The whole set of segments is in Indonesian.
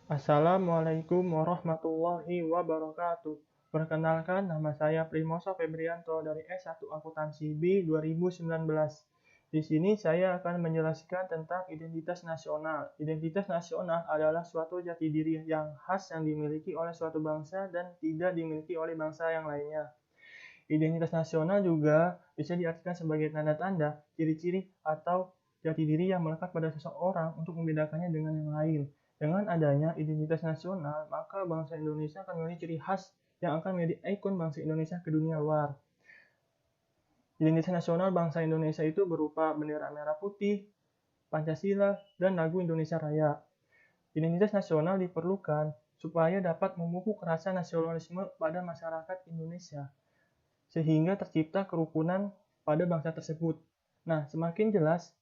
Assalamualaikum warahmatullahi wabarakatuh. Perkenalkan, nama saya Primoso Febrianto dari S1 Akuntansi B 2019. Di sini saya akan menjelaskan tentang identitas nasional. Identitas nasional adalah suatu jati diri yang khas yang dimiliki oleh suatu bangsa dan tidak dimiliki oleh bangsa yang lainnya. Identitas nasional juga bisa diartikan sebagai tanda-tanda, ciri-ciri, atau jati diri yang melekat pada seseorang untuk membedakannya dengan yang lain. Dengan adanya identitas nasional, maka bangsa Indonesia akan memiliki ciri khas yang akan menjadi ikon bangsa Indonesia ke dunia luar. Identitas nasional bangsa Indonesia itu berupa bendera merah putih, Pancasila, dan lagu Indonesia Raya. Identitas nasional diperlukan supaya dapat memupuk rasa nasionalisme pada masyarakat Indonesia, sehingga tercipta kerukunan pada bangsa tersebut. Nah, semakin jelas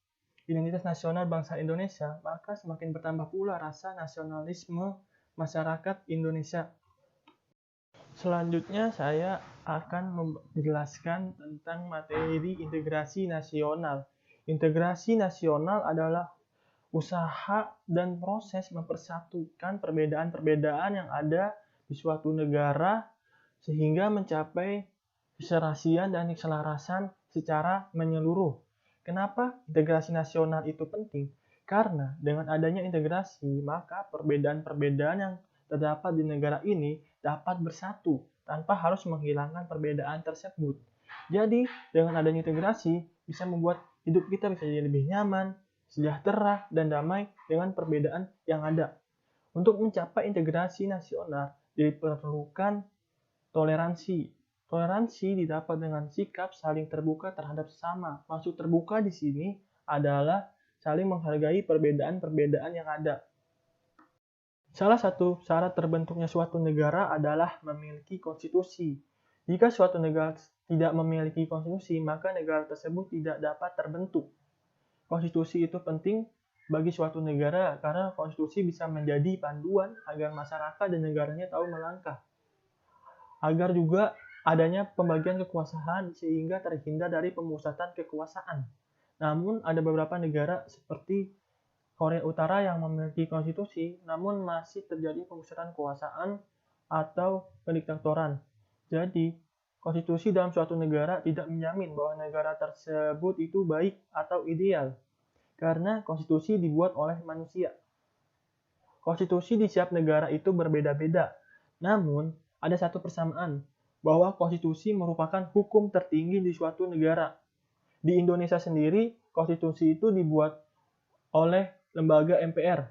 identitas nasional bangsa Indonesia, maka semakin bertambah pula rasa nasionalisme masyarakat Indonesia. Selanjutnya saya akan menjelaskan tentang materi integrasi nasional. Integrasi nasional adalah usaha dan proses mempersatukan perbedaan-perbedaan yang ada di suatu negara sehingga mencapai keserasian dan keselarasan secara menyeluruh. Kenapa integrasi nasional itu penting? Karena dengan adanya integrasi, maka perbedaan-perbedaan yang terdapat di negara ini dapat bersatu tanpa harus menghilangkan perbedaan tersebut. Jadi, dengan adanya integrasi bisa membuat hidup kita bisa jadi lebih nyaman, sejahtera, dan damai dengan perbedaan yang ada. Untuk mencapai integrasi nasional diperlukan toleransi. Toleransi didapat dengan sikap saling terbuka terhadap sesama. Maksud terbuka di sini adalah saling menghargai perbedaan-perbedaan yang ada. Salah satu syarat terbentuknya suatu negara adalah memiliki konstitusi. Jika suatu negara tidak memiliki konstitusi, maka negara tersebut tidak dapat terbentuk. Konstitusi itu penting bagi suatu negara karena konstitusi bisa menjadi panduan agar masyarakat dan negaranya tahu melangkah. Agar juga adanya pembagian kekuasaan sehingga terhindar dari pemusatan kekuasaan. Namun ada beberapa negara seperti Korea Utara yang memiliki konstitusi, namun masih terjadi pemusatan kekuasaan atau pendiktatoran. Jadi, konstitusi dalam suatu negara tidak menjamin bahwa negara tersebut itu baik atau ideal, karena konstitusi dibuat oleh manusia. Konstitusi di setiap negara itu berbeda-beda, namun ada satu persamaan, bahwa konstitusi merupakan hukum tertinggi di suatu negara. Di Indonesia sendiri, konstitusi itu dibuat oleh lembaga MPR.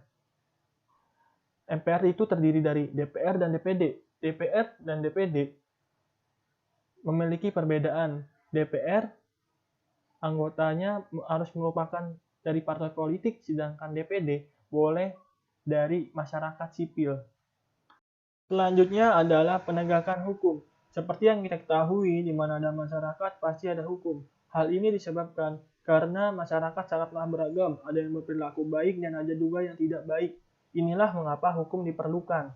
MPR itu terdiri dari DPR dan DPD. DPR dan DPD memiliki perbedaan. DPR anggotanya harus merupakan dari partai politik, sedangkan DPD boleh dari masyarakat sipil. Selanjutnya adalah penegakan hukum. Seperti yang kita ketahui, di mana ada masyarakat pasti ada hukum. Hal ini disebabkan karena masyarakat sangatlah beragam, ada yang berperilaku baik dan ada juga yang tidak baik. Inilah mengapa hukum diperlukan.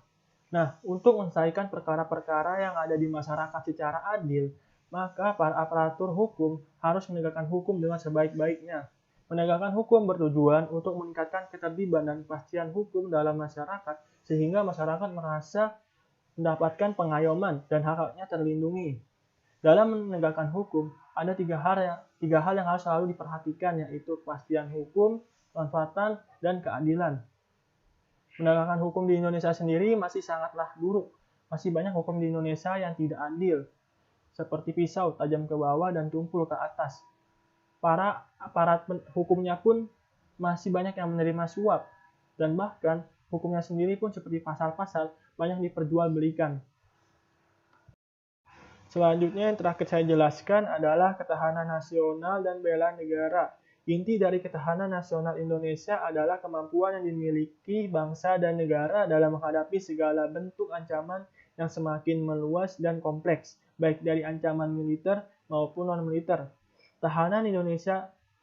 Nah, untuk menyelesaikan perkara-perkara yang ada di masyarakat secara adil, maka para aparatur hukum harus menegakkan hukum dengan sebaik-baiknya. Menegakkan hukum bertujuan untuk meningkatkan ketertiban dan kepastian hukum dalam masyarakat, sehingga masyarakat merasa mendapatkan pengayoman dan hak-haknya terlindungi. Dalam menegakkan hukum, ada tiga hal yang harus selalu diperhatikan, yaitu kepastian hukum, kemanfaatan, dan keadilan. Menegakkan hukum di Indonesia sendiri masih sangatlah buruk. Masih banyak hukum di Indonesia yang tidak adil, seperti pisau tajam ke bawah dan tumpul ke atas. Para aparat hukumnya pun masih banyak yang menerima suap, dan bahkan hukumnya sendiri pun seperti pasal-pasal banyak diperjualbelikan. Selanjutnya yang terakhir saya jelaskan adalah ketahanan nasional dan bela negara. Inti dari ketahanan nasional Indonesia adalah kemampuan yang dimiliki bangsa dan negara dalam menghadapi segala bentuk ancaman yang semakin meluas dan kompleks, baik dari ancaman militer maupun non-militer.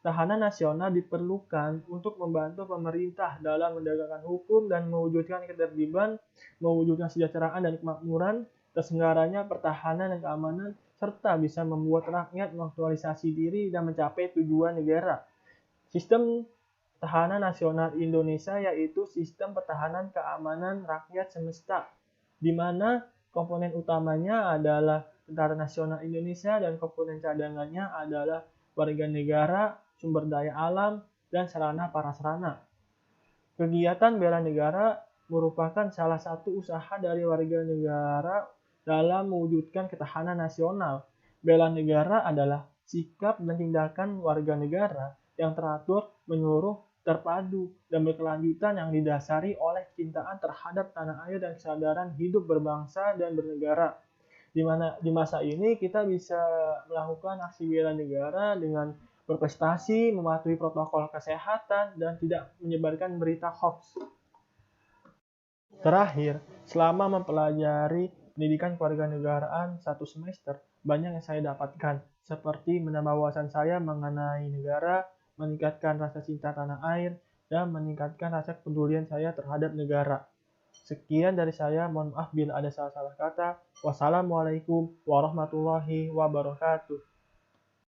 Tahanan nasional diperlukan untuk membantu pemerintah dalam menegakkan hukum dan mewujudkan ketertiban, mewujudkan kesejahteraan dan kemakmuran, terselenggaranya pertahanan dan keamanan, serta bisa membuat rakyat mengaktualisasi diri dan mencapai tujuan negara. Sistem pertahanan nasional Indonesia, yaitu sistem pertahanan keamanan rakyat semesta, di mana komponen utamanya adalah Tentara Nasional Indonesia dan komponen cadangannya adalah warga negara, sumber daya alam, dan sarana prasarana. Kegiatan bela negara merupakan salah satu usaha dari warga negara dalam mewujudkan ketahanan nasional. Bela negara adalah sikap dan tindakan warga negara yang teratur, menyeluruh, terpadu, dan berkelanjutan yang didasari oleh kecintaan terhadap tanah air dan kesadaran hidup berbangsa dan bernegara. Di masa ini kita bisa melakukan aksi bela negara dengan berprestasi, mematuhi protokol kesehatan, dan tidak menyebarkan berita hoax. Terakhir, selama mempelajari pendidikan kewarganegaraan 1 semester, banyak yang saya dapatkan, seperti menambah wawasan saya mengenai negara, meningkatkan rasa cinta tanah air, dan meningkatkan rasa kepedulian saya terhadap negara. Sekian dari saya, mohon maaf bila ada salah-salah kata. Wassalamualaikum warahmatullahi wabarakatuh.